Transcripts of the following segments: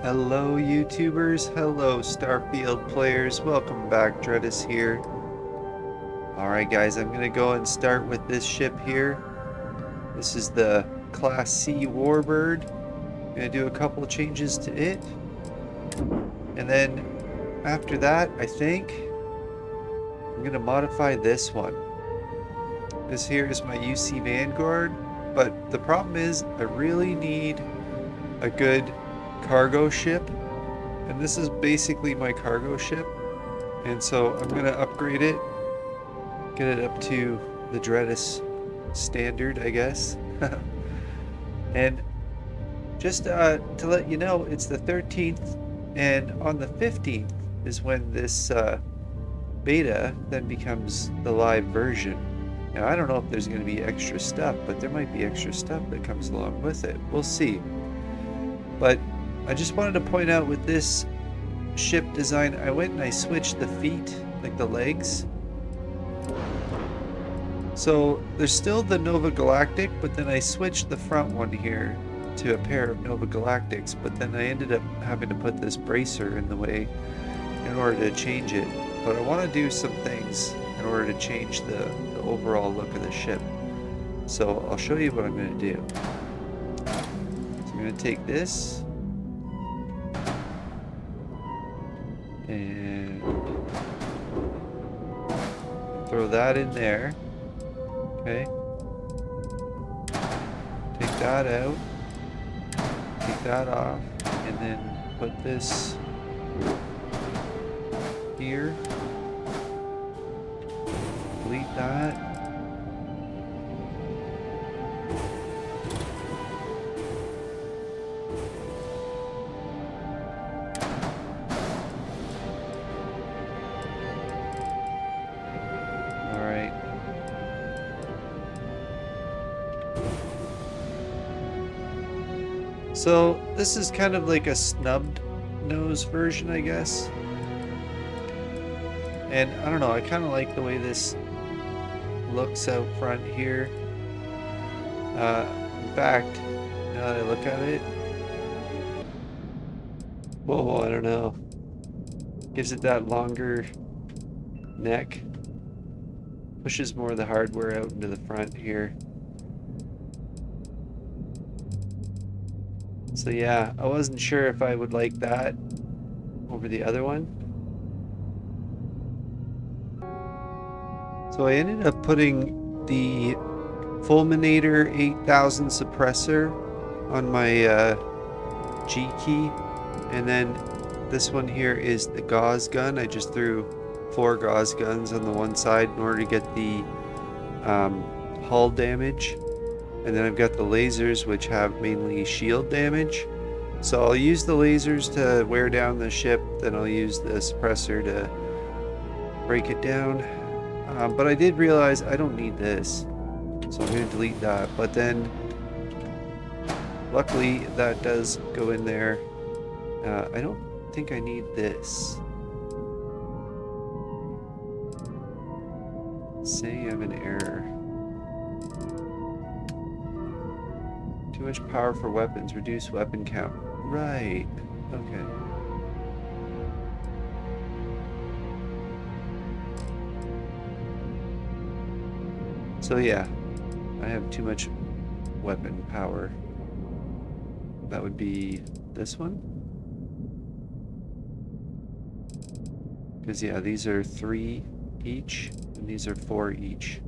Hello YouTubers, hello Starfield players, welcome back, Dreadis here. Alright guys, I'm gonna go and start with this ship here. This is the Class C Warbird. I'm gonna do a couple of changes to it. And then after that, I think I'm gonna modify this one. This here is my UC Vanguard, but the problem is I really need a good cargo ship. And this is basically my cargo ship. And so I'm going to upgrade it, get it up to the Dreadis standard, I guess. And just to let you know, it's the 13th, and on the 15th is when this beta then becomes the live version. Now, I don't know if there's going to be extra stuff, but there might be extra stuff that comes along with it. We'll see. But I just wanted to point out with this ship design, I went and I switched the feet, like the legs. So there's still the Nova Galactic, but then I switched the front one here to a pair of Nova Galactics, but then I ended up having to put this bracer in the way in order to change it. But I want to do some things in order to change the overall look of the ship. So I'll show you what I'm going to do. So I'm going to take this and throw that in there. Okay. Take that out. Take that off. And then put this here. Delete that. So this is kind of like a snubbed nose version, I guess. And I don't know, I kind of like the way this looks out front here. In fact, now that I look at it, whoa, I don't know. Gives it that longer neck. Pushes more of the hardware out into the front here. So yeah, I wasn't sure if I would like that over the other one. So I ended up putting the Fulminator 8000 suppressor on my G key, and then this one here is the gauze gun. I just threw 4 gauze guns on the one side in order to get the hull damage. And then I've got the lasers, which have mainly shield damage. So I'll use the lasers to wear down the ship, then I'll use the suppressor to break it down. But I did realize I don't need this, so I'm going to delete that. But then, luckily, that does go in there. I don't think I need this. Say I'm in error. Too much power for weapons. Reduce weapon count. Right. Okay. So yeah, I have too much weapon power. That would be this one. Because yeah, these are 3 each, and these are 4 each.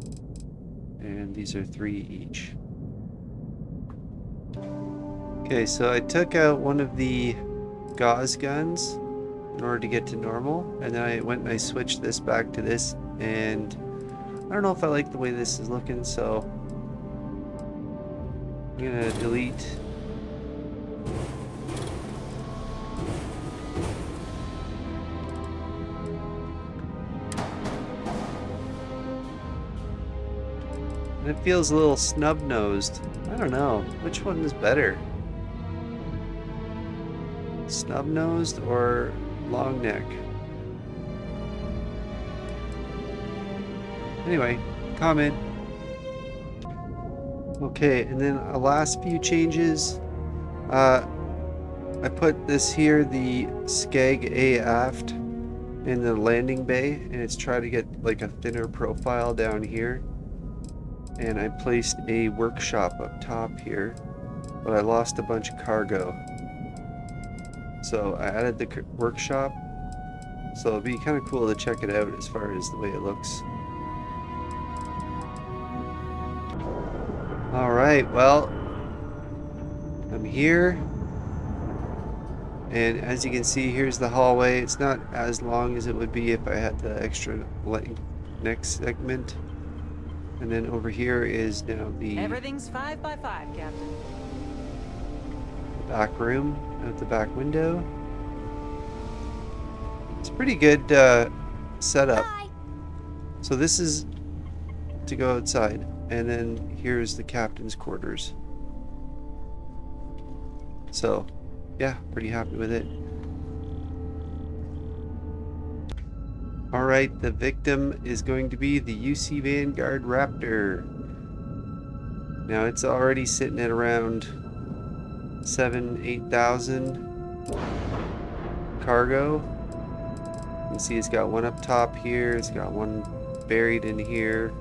And these are 3 each. Okay, so I took out one of the gauze guns in order to get to normal, and then I went and I switched this back to this, and I don't know if I like the way this is looking, so I'm gonna delete and it feels a little snub-nosed. I don't know, which one is better? Snub-nosed or long neck? Anyway, comment. Okay, and then last few changes. I put this here, the Skag A aft, in the landing bay, and it's trying to get like a thinner profile down here. And I placed a workshop up top here, but I lost a bunch of cargo. So I added the workshop, so it'll be kind of cool to check it out as far as the way it looks. Alright, well, I'm here, and as you can see, here's the hallway. It's not as long as it would be if I had the extra next segment. And then over here is now the... Everything's 5 by 5, Captain. Back room out the back window. It's a pretty good setup. Bye. So this is to go outside, and then here's the captain's quarters. So yeah, pretty happy with it. Alright, the victim is going to be the UC Vanguard Raptor. Now it's already sitting at around 8,000 cargo. You can see it's got one up top here, it's got one buried in here,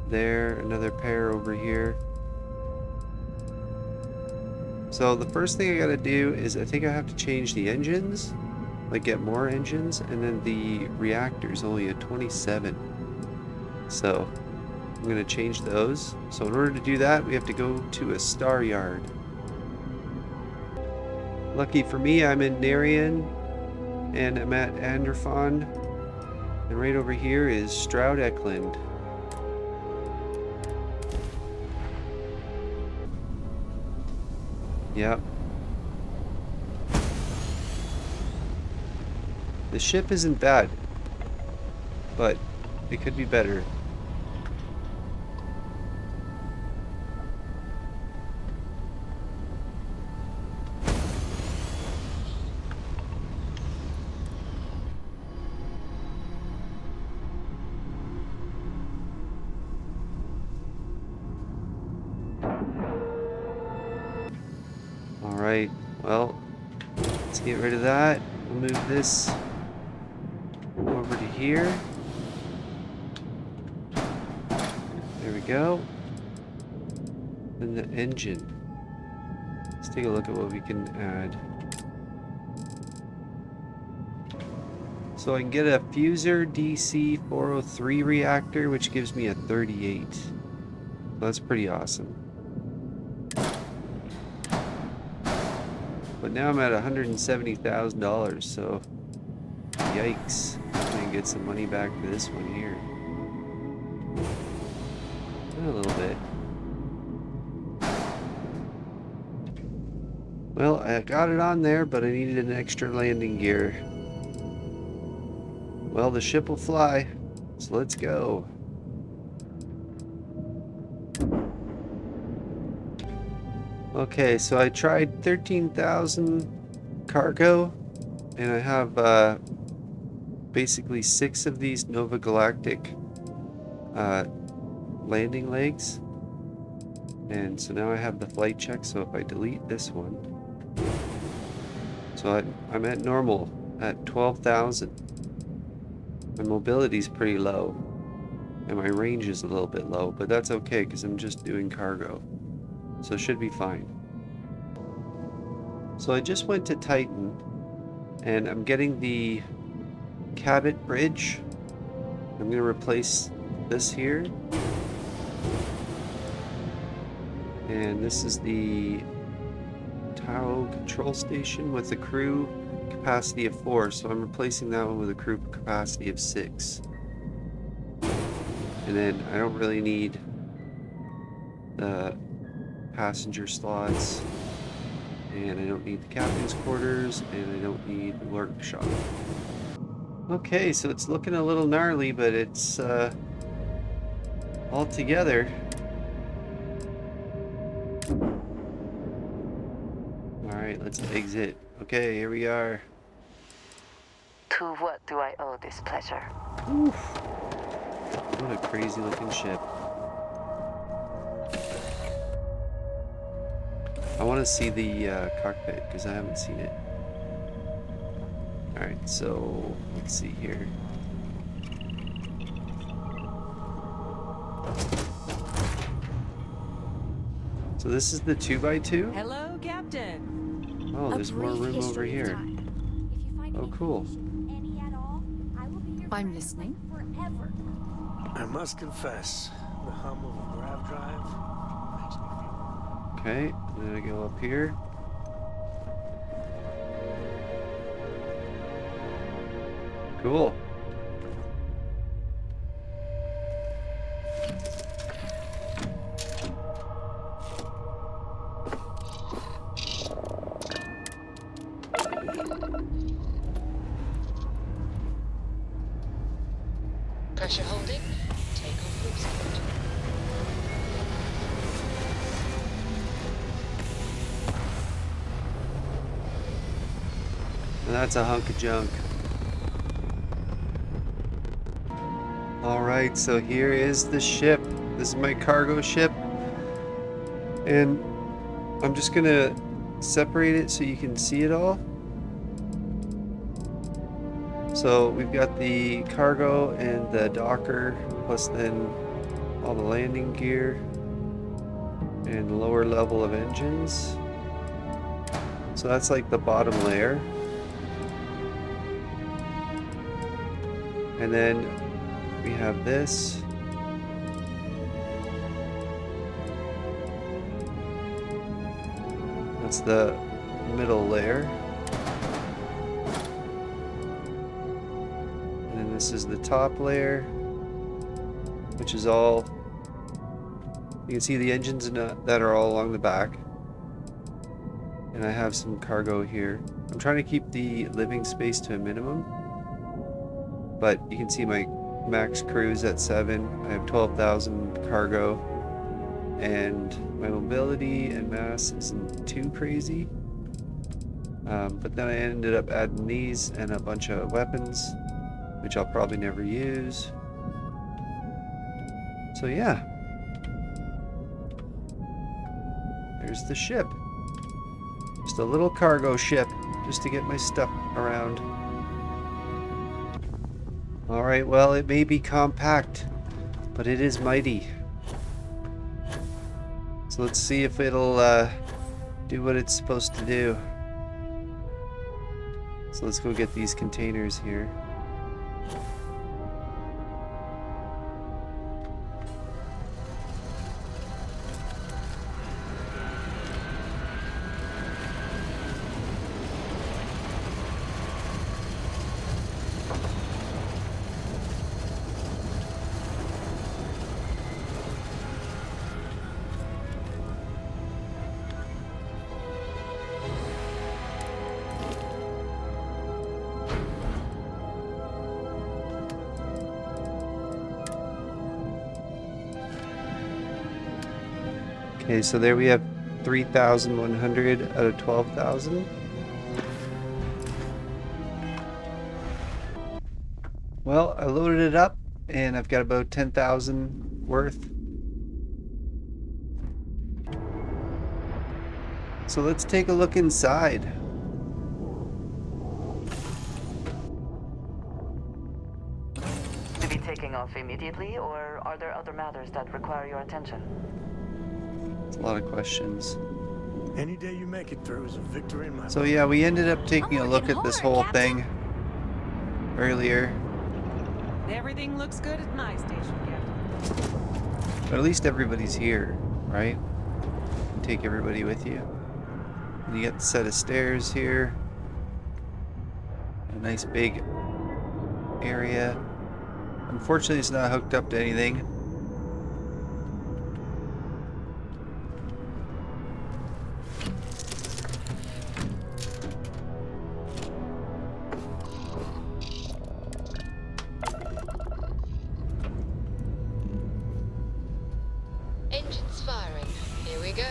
there, another pair over here. So the first thing I gotta do is I think I have to change the engines, like get more engines, and then the reactor's only at 27. So I'm gonna change those. So in order to do that, we have to go to a star yard. Lucky for me, I'm in Narian, and I'm at Anderfon, and right over here is Stroud Eklund. Yep. The ship isn't bad, but it could be better. Alright, well, let's get rid of that. We'll move this over to here. There we go. Then the engine. Let's take a look at what we can add. So I can get a Fuser DC 403 reactor, which gives me a 38. That's pretty awesome. But now I'm at $170,000, so yikes. I'm gonna get some money back for this one here. A little bit. Well, I got it on there, but I needed an extra landing gear. Well, the ship will fly, so let's go. Okay, so I tried 13,000 cargo, and I have basically 6 of these Nova Galactic landing legs. And so now I have the flight check, so if I delete this one, so I'm at normal at 12,000. My mobility is pretty low, and my range is a little bit low, but that's okay because I'm just doing cargo. So it should be fine. So I just went to Titan, and I'm getting the Cabot Bridge. I'm going to replace this here. And this is the Tau control station with a crew capacity of 4. So I'm replacing that one with a crew capacity of 6. And then I don't really need the passenger slots, and I don't need the captain's quarters, and I don't need the workshop. Okay, so it's looking a little gnarly, but it's all together. Alright, let's exit. Okay, here we are. To what do I owe this pleasure? Oof. What a crazy looking ship. I want to see the cockpit because I haven't seen it. Alright, so let's see here. So this is the 2x2? Hello, Captain. Oh, there's more room over here. Oh, cool. I'm listening. I must confess, the hum of a grav drive makes me feel... Okay, then I go up here. Cool. Pressure holding. Take off cruise mode. And that's a hunk of junk. Alright, so here is the ship. This is my cargo ship. And I'm just gonna separate it so you can see it all. So we've got the cargo and the docker, plus then all the landing gear and lower level of engines. So that's like the bottom layer. And then we have this. That's the middle layer. And then this is the top layer, which is all, you can see the engines that are all along the back. And I have some cargo here. I'm trying to keep the living space to a minimum. But you can see my max cruise at 7. I have 12,000 cargo. And my mobility and mass isn't too crazy. But then I ended up adding these and a bunch of weapons, which I'll probably never use. So yeah. There's the ship. Just a little cargo ship, just to get my stuff around. Alright, well, it may be compact, but it is mighty. So let's see if it'll do what it's supposed to do. So let's go get these containers here. Okay, so there we have 3,100 out of 12,000. Well, I loaded it up and I've got about 10,000 worth. So let's take a look inside. To be taking off immediately, or are there other matters that require your attention? It's a lot of questions. Any day you make it through is a victory in my So book. yeah, we ended up taking a I'm look working at this hard, whole Captain. thing earlier. Everything looks good at my station, Captain. But at least everybody's here, right? You can take everybody with you. And you got the set of stairs here. A nice big area. Unfortunately, it's not hooked up to anything. Engines firing. Here we go.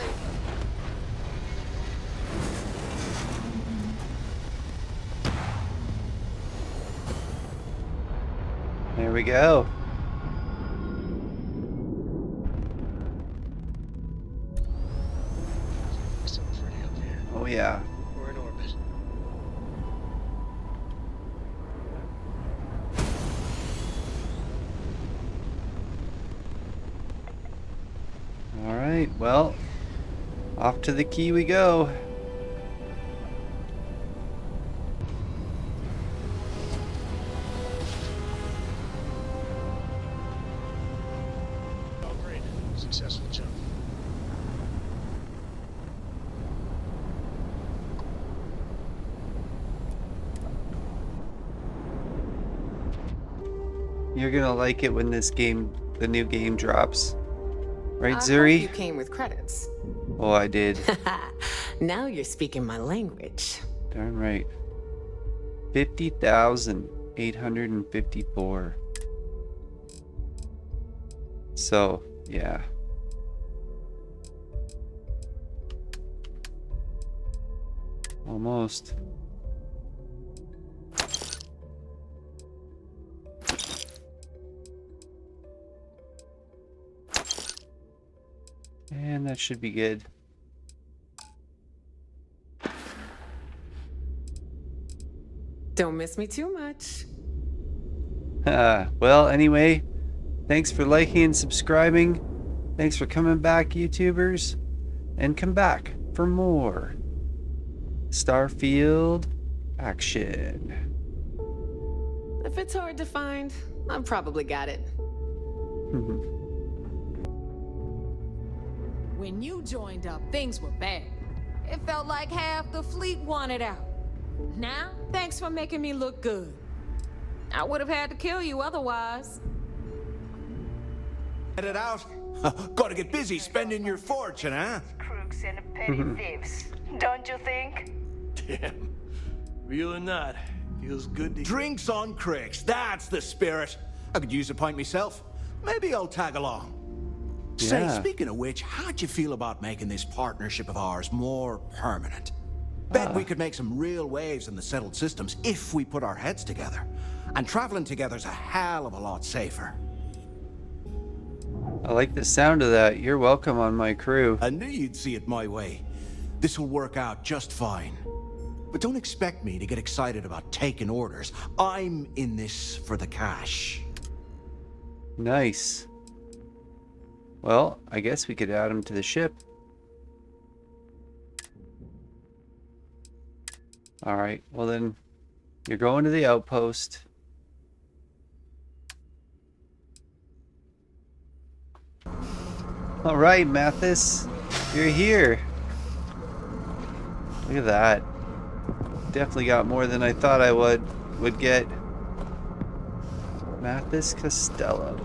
There we go. Some well, off to the key we go. Oh, great. Successful jump. You're gonna like it when this game, the new game drops. Right, I Zuri? hope you came with credits. Oh, I did. Now you're speaking my language. Darn right. 50,854. So, yeah. Almost. And that should be good. Don't miss me too much. Well, anyway, thanks for liking and subscribing. Thanks for coming back, YouTubers. And come back for more Starfield action. If it's hard to find, I've probably got it. When you joined up, things were bad. It felt like half the fleet wanted out. Now, thanks for making me look good. I would have had to kill you otherwise. Get it out. Gotta get busy spending your fortune, huh? Crooks and petty thieves, don't you think? Damn. Real or not, feels good to... Drinks on cricks, that's the spirit. I could use a pint myself. Maybe I'll tag along. Say, Yeah. speaking of which, how'd you feel about making this partnership of ours more permanent? Bet we could make some real waves in the settled systems if we put our heads together. And traveling together's a hell of a lot safer. I like the sound of that. You're welcome on my crew. I knew you'd see it my way. This will work out just fine. But don't expect me to get excited about taking orders. I'm in this for the cash. Nice. Well, I guess we could add him to the ship. Alright, well then, you're going to the outpost. Alright, Mathis, you're here. Look at that. Definitely got more than I thought I would get. Mathis Costello.